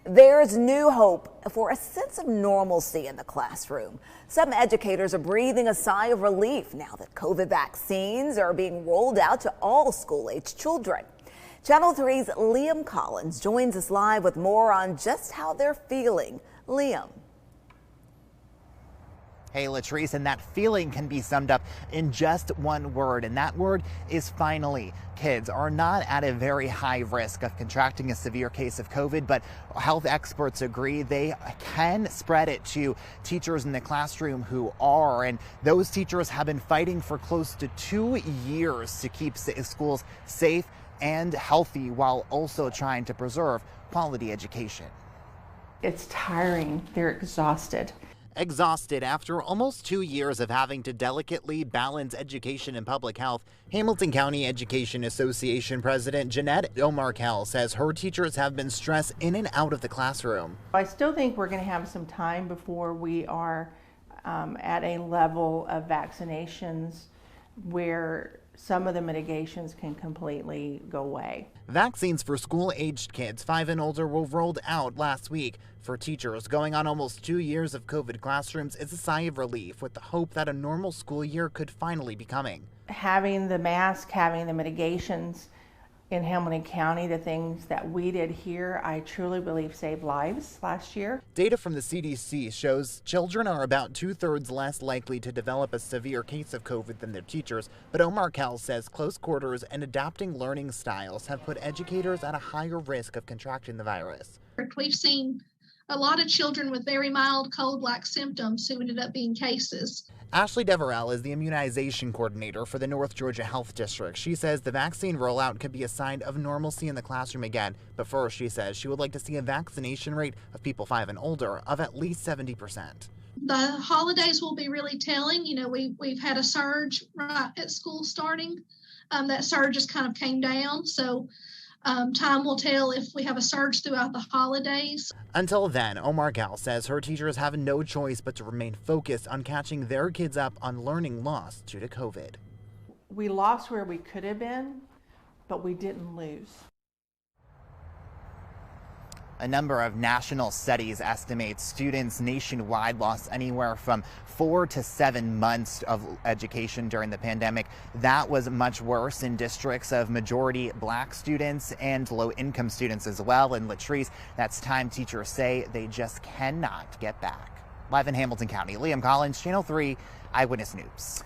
There's new hope for a sense of normalcy in the classroom. Some educators are breathing a sigh of relief now that COVID vaccines are being rolled out to all school-age children. Channel 3's Liam Collins joins us live with more on just how they're feeling. Liam. Hey, Latrice, and that feeling can be summed up in just one word, and that word is finally. Kids are not at a very high risk of contracting a severe case of COVID, but health experts agree they can spread it to teachers in the classroom who are, and those teachers have been fighting for close to 2 years to keep schools safe and healthy while also trying to preserve quality education. It's tiring. They're exhausted. Exhausted after almost 2 years of having to delicately balance education and public health, Hamilton County Education Association President Jeanette Omarkel says her teachers have been stressed in and out of the classroom. I still think we're going to have some time before we are at a level of vaccinations where some of the mitigations can completely go away. Vaccines for school-aged kids 5 and older were rolled out last week. For teachers going on almost 2 years of COVID classrooms, it's a sigh of relief with the hope that a normal school year could finally be coming. Having the mask, having the mitigations in Hamilton County, the things that we did here, I truly believe saved lives last year. Data from the CDC shows children are about 2/3 less likely to develop a severe case of COVID than their teachers, but Omarkel says close quarters and adapting learning styles have put educators at a higher risk of contracting the virus. We've seen a lot of children with very mild cold-like symptoms who ended up being cases. Ashley Deverell is the immunization coordinator for the North Georgia Health District. She says the vaccine rollout could be a sign of normalcy in the classroom again. But first, she says she would like to see a vaccination rate of people 5 and older of at least 70%. The holidays will be really telling. You know, we've had a surge right at school starting. That surge just kind of came down. So time will tell if we have a surge throughout the holidays. Until then, Omarkel says her teachers have no choice but to remain focused on catching their kids up on learning lost due to COVID. We lost where we could have been, but we didn't lose. A number of national studies estimate students nationwide lost anywhere from 4 to 7 months of education during the pandemic. That was much worse in districts of majority Black students and low-income students as well. And Latrice, that's time teachers say they just cannot get back. Live in Hamilton County, Liam Collins, Channel 3 Eyewitness News.